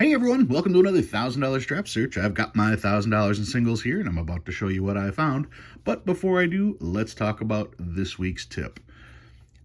Hey everyone, welcome to another $1,000 strap search. I've got my $1,000 in singles here and I'm about to show you what I found. But before I do, let's talk about this week's tip.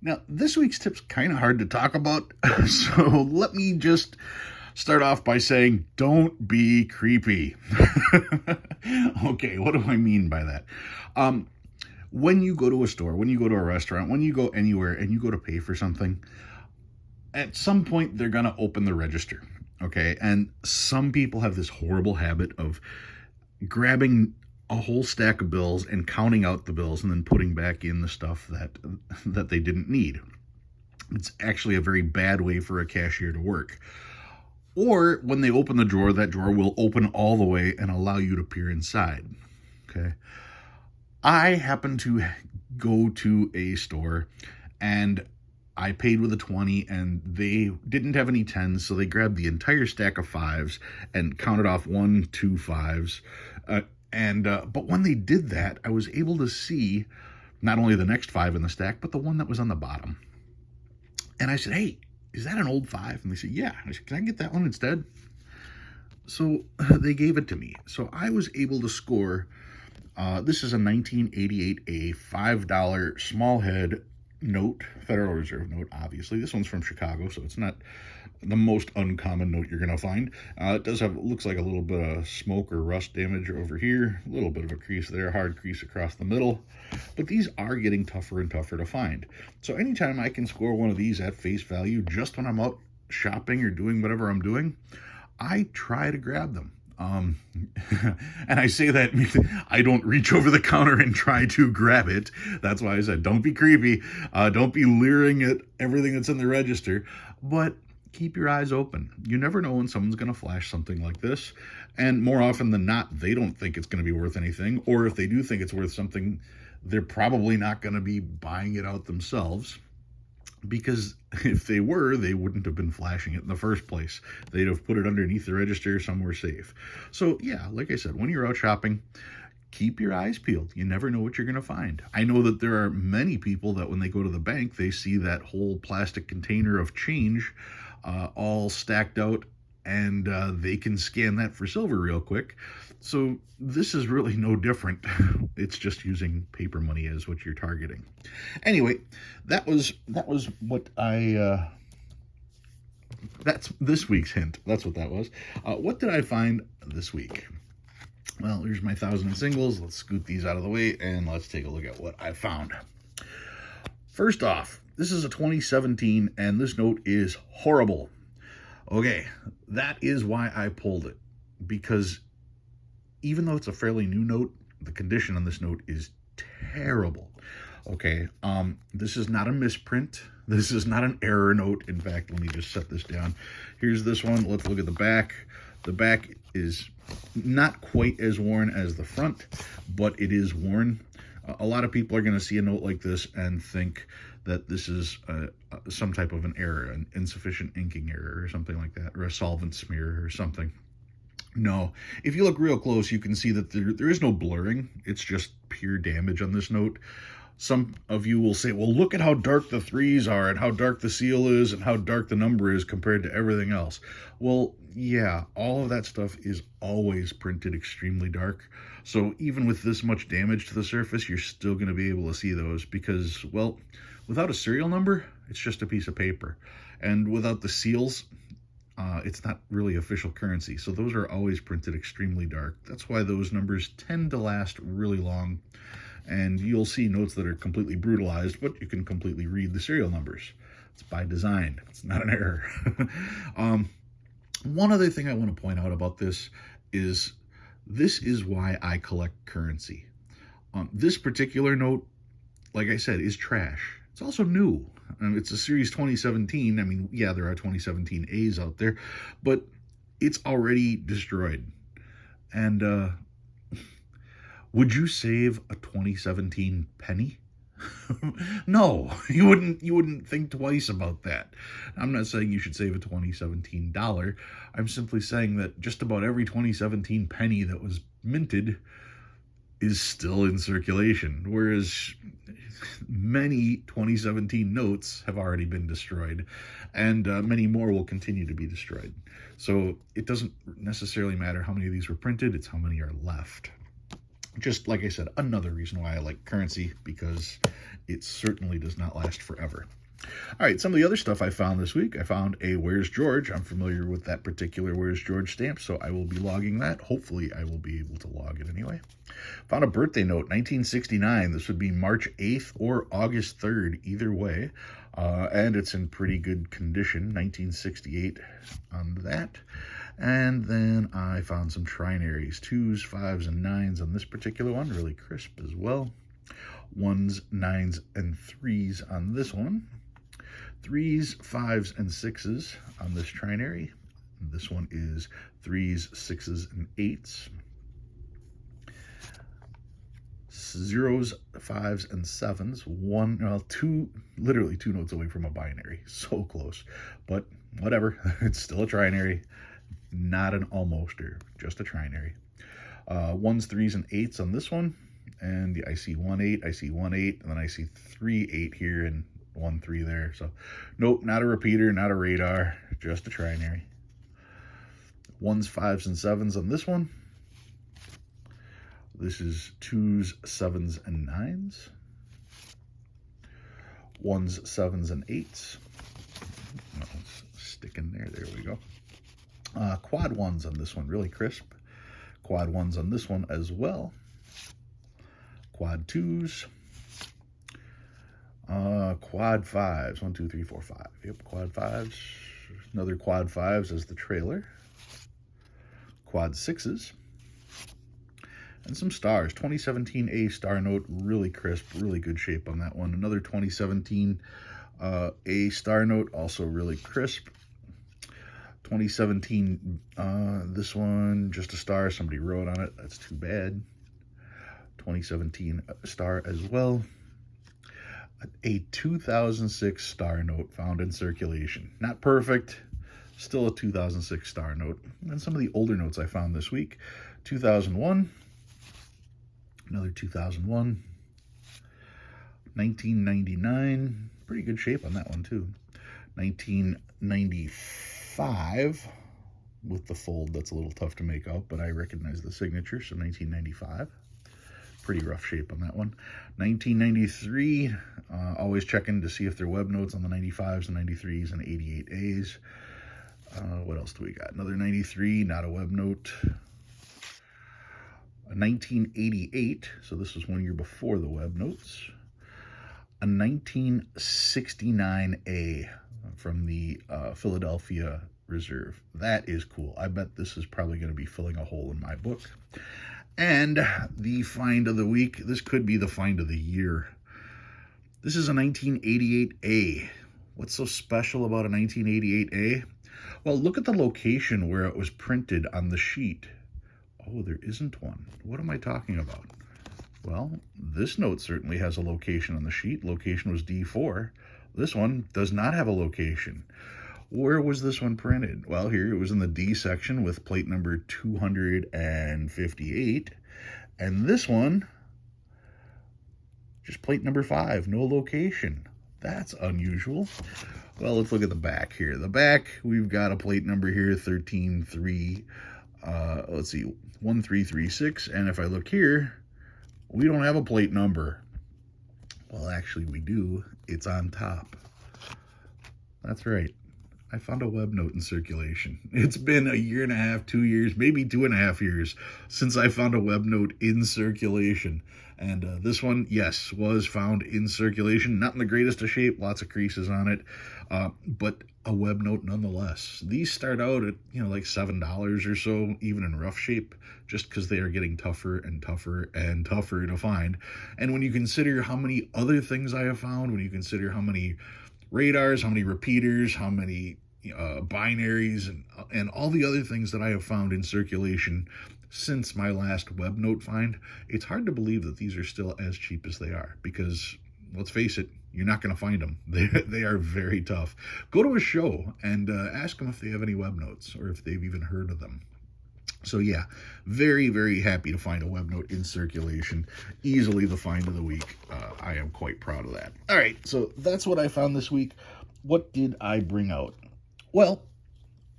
Now, this week's tip's kind of hard to talk about, so let me just start off by saying don't be creepy. Okay, what do I mean by that? When you go to a store, when you go to a restaurant, when you go anywhere and you go to pay for something, at some point they're going to open the register. Okay, and some people have this horrible habit of grabbing a whole stack of bills and counting out the bills and then putting back in the stuff that they didn't need. It's actually a very bad way for a cashier to work. Or when they open the drawer, that drawer will open all the way and allow you to peer inside. Okay, I happen to go to a store and I paid with a 20 and they didn't have any 10s, so they grabbed the entire stack of 5s and counted off 1, 2 5s. But when they did that, I was able to see not only the next 5 in the stack, but the one that was on the bottom. And I said, "Hey, is that an old 5?" And they said, "Yeah." I said, "Can I get that one instead?" So they gave it to me. So I was able to score, this is a 1988 A $5 small head note, Federal Reserve note, obviously. This one's from Chicago, so it's not the most uncommon note you're going to find. It does have, looks like a little bit of smoke or rust damage over here, a little bit of a crease there, hard crease across the middle. But these are getting tougher and tougher to find. So anytime I can score one of these at face value, just when I'm out shopping or doing whatever I'm doing, I try to grab them. And I say that I don't reach over the counter and try to grab it. That's why I said don't be creepy. Don't be leering at everything that's in the register, but keep your eyes open. You never know when someone's going to flash something like this. And more often than not, they don't think it's going to be worth anything. Or if they do think it's worth something, they're probably not going to be buying it out themselves. Because if they were, they wouldn't have been flashing it in the first place. They'd have put it underneath the register somewhere safe. So yeah, like I said, when you're out shopping, keep your eyes peeled. You never know what you're going to find. I know that there are many people that when they go to the bank, they see that whole plastic container of change all stacked out, and they can scan that for silver real quick. So this is really no different. It's just using paper money as what you're targeting. Anyway, that was what that's this week's hint. That's what that was. What did I find this week? Well, here's my 1,000 singles. Let's scoot these out of the way and let's take a look at what I found. First off, this is a 2017 and this note is horrible. Okay, that is why I pulled it, because even though it's a fairly new note, the condition on this note is terrible. Okay, this is not a misprint. This is not an error note. In fact, let me just set this down. Here's this one. Let's look at the back. The back is not quite as worn as the front, but it is worn. A lot of people are going to see a note like this and think that this is some type of an error, an insufficient inking error or something like that, or a solvent smear or something. No, if you look real close, you can see that there is no blurring. It's just pure damage on this note. Some of you will say, well, look at how dark the 3s are and how dark the seal is and how dark the number is compared to everything else. Well, yeah, all of that stuff is always printed extremely dark. So even with this much damage to the surface, you're still going to be able to see those because, well, without a serial number, it's just a piece of paper. And without the seals, it's not really official currency. So those are always printed extremely dark. That's why those numbers tend to last really long. And you'll see notes that are completely brutalized, but you can completely read the serial numbers. It's by design. It's not an error. One other thing I want to point out about this is why I collect currency. This particular note, like I said, is trash. It's also new. It's a Series 2017. I mean, yeah, there are 2017 A's out there, but it's already destroyed. And would you save a 2017 penny? No, you wouldn't think twice about that. I'm not saying you should save a 2017 dollar. I'm simply saying that just about every 2017 penny that was minted is still in circulation, whereas many 2017 notes have already been destroyed, and many more will continue to be destroyed. So it doesn't necessarily matter how many of these were printed, it's how many are left. Just like I said, another reason why I like currency, because it certainly does not last forever. All right, some of the other stuff I found this week. I found a Where's George. I'm familiar with that particular Where's George stamp, so I will be logging that. Hopefully, I will be able to log it anyway. Found a birthday note, 1969. This would be March 8th or August 3rd, either way. And it's in pretty good condition, 1968 on that. And then I found some trinaries, 2s, 5s, and 9s on this particular one, really crisp as well. 1s, 9s, and 3s on this one. 3s, 5s, and 6s on this trinary. This one is 3s, 6s, and 8s. 0s, 5s, and 7s. Literally two notes away from a binary. So close. But whatever, it's still a trinary. Not an almoster, just a trinary. 1s, 3s, and 8s on this one. And I see 1 8, I see 1 8, and then I see 3 8 here and 1 3 there. So nope, not a repeater, not a radar, just a trinary. 1s, 5s, and 7s on this one. This is 2s, 7s, and 9s. 1s, 7s, and 8s. Let's stick in there. There we go. Quad 1s on this one, really crisp. Quad 1s on this one as well. Quad 2s. Quad 5s. 1, 2, 3, 4, 5. Yep, quad 5s. Another quad 5s as the trailer. Quad 6s. And some stars. 2017 A star note, really crisp, really good shape on that one. Another 2017 A star note, also really crisp. 2017, this one, just a star, somebody wrote on it, that's too bad. 2017 star as well. A 2006 star note found in circulation. Not perfect, still a 2006 star note. And some of the older notes I found this week. 2001, another 2001. 1999, pretty good shape on that one too. 1995, with the fold, that's a little tough to make out, but I recognize the signature, so 1995. Pretty rough shape on that one. 1993, always checking to see if there are web notes on the 95s and 93s and 88As. What else do we got? Another 93, not a web note. 1988, so this was 1 year before the web notes. A 1969A from the Philadelphia Reserve. That is cool. I bet this is probably going to be filling a hole in my book. And the find of the week, this could be the find of the year. This is a 1988A. What's so special about a 1988A? Well, look at the location where it was printed on the sheet. Oh, there isn't one. What am I talking about? Well, this note certainly has a location on the sheet. Location was D4. This one does not have a location. Where was this one printed? Well, here it was in the D section with plate number 258. And this one, just plate number 5, no location. That's unusual. Well, let's look at the back here. The back, we've got a plate number here, 133. Let's see, 1336. And if I look here, we don't have a plate number. Well, actually, we do. It's on top. That's right. I found a web note in circulation. It's been a year and a half, 2 years, maybe 2.5 years since I found a web note in circulation. And this one, yes, was found in circulation. Not in the greatest of shape, lots of creases on it, but a web note nonetheless. These start out at, like $7 or so, even in rough shape, just because they are getting tougher and tougher and tougher to find. And when you consider how many other things I have found, when you consider how many radars, how many repeaters, how many binaries, and all the other things that I have found in circulation since my last web note find, it's hard to believe that these are still as cheap as they are, because let's face it, you're not going to find them. They are very tough. Go to a show and ask them if they have any web notes or if they've even heard of them. So yeah, very, very happy to find a web note in circulation. Easily the find of the week. I am quite proud of that. All right, so that's what I found this week. What did I bring out? Well,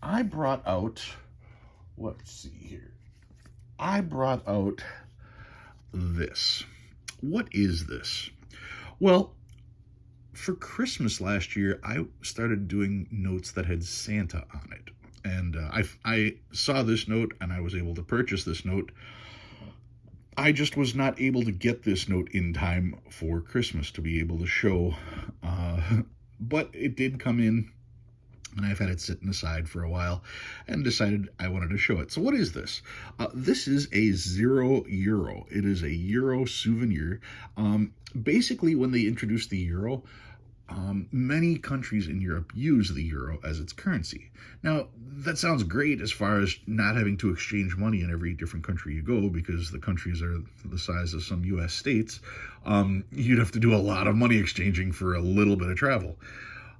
I brought out, let's see here. I brought out this. What is this? Well, for Christmas last year, I started doing notes that had Santa on it. And I saw this note and I was able to purchase this note. I just was not able to get this note in time for Christmas to be able to show. But it did come in, and I've had it sitting aside for a while and decided I wanted to show it. So what is this? This is a €0. It is a Euro souvenir. Basically, when they introduced the euro, many countries in Europe use the euro as its currency. Now, that sounds great as far as not having to exchange money in every different country you go, because the countries are the size of some U.S. states. You'd have to do a lot of money exchanging for a little bit of travel.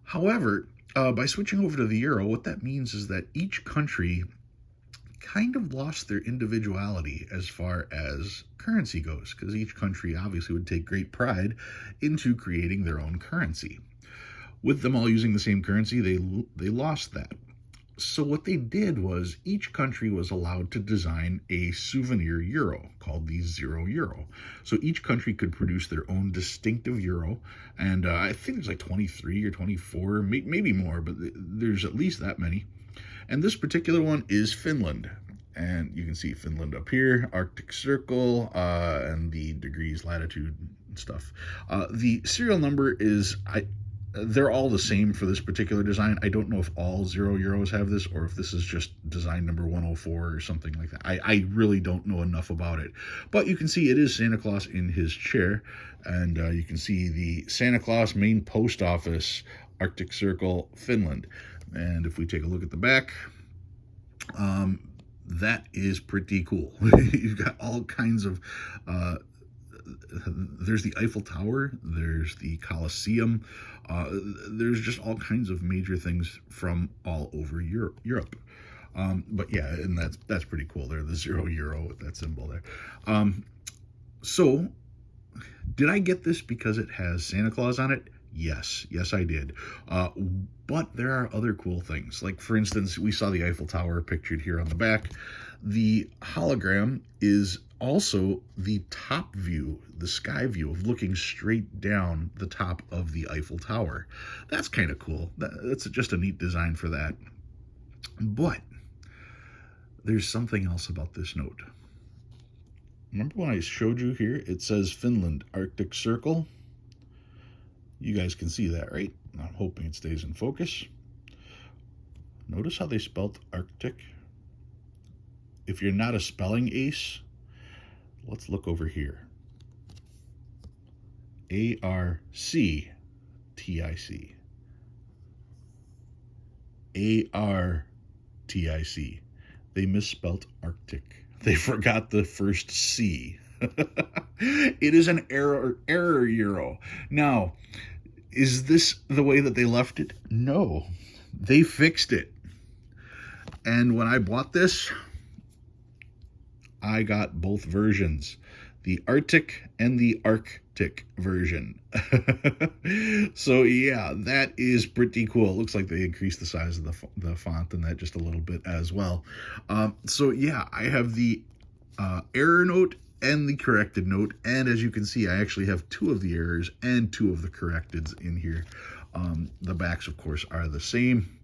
However, by switching over to the euro, what that means is that each country kind of lost their individuality as far as currency goes, because each country obviously would take great pride into creating their own currency. With them all using the same currency, they lost that. So what they did was each country was allowed to design a souvenir euro called the €0. So each country could produce their own distinctive euro, and I think there's like 23 or 24, maybe more, but there's at least that many. And this particular one is Finland. And you can see Finland up here, Arctic Circle, and the degrees, latitude, and stuff. The serial number is, they're all the same for this particular design. I don't know if all €0 have this, or if this is just design number 104 or something like that. I really don't know enough about it. But you can see it is Santa Claus in his chair. And you can see the Santa Claus main post office, Arctic Circle, Finland. And if we take a look at the back, that is pretty cool. You've got all kinds of, there's the Eiffel Tower, there's the Colosseum, there's just all kinds of major things from all over Europe. But yeah, and that's pretty cool there, the €0 with that symbol there. So, did I get this because it has Santa Claus on it? Yes, I did. But there are other cool things. Like, for instance, we saw the Eiffel Tower pictured here on the back. The hologram is also the top view, the sky view of looking straight down the top of the Eiffel Tower. That's kind of cool. That's just a neat design for that. But there's something else about this note. Remember when I showed you here? It says Finland, Arctic Circle. You guys can see that, right? I'm hoping it stays in focus. Notice how they spelled Arctic. If you're not a spelling ace, let's look over here. A-R-C-T-I-C. A-R-T-I-C. They misspelled Arctic. They forgot the first C. It is an error euro. Now, is this the way that they left it? No, they fixed it. And when I bought this, I got both versions, the Arctic and the Arctic version. So yeah, that is pretty cool. It looks like they increased the size of the font and that just a little bit as well. So yeah, I have the error note and the corrected note, and as you can see, I actually have 2 of the errors and 2 of the correcteds in here. The backs, of course, are the same.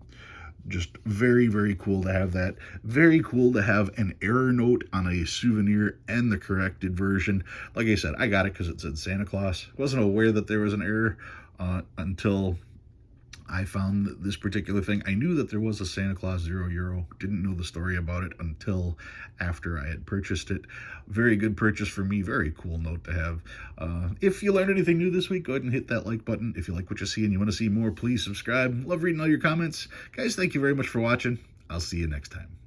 Just very, very cool to have that. Very cool to have an error note on a souvenir and the corrected version. Like I said, I got it because it said Santa Claus. Wasn't aware that there was an error until I found this particular thing. I knew that there was a Santa Claus €0. Didn't know the story about it until after I had purchased it. Very good purchase for me. Very cool note to have. If you learned anything new this week, go ahead and hit that like button. If you like what you see and you want to see more, please subscribe. Love reading all your comments. Guys, thank you very much for watching. I'll see you next time.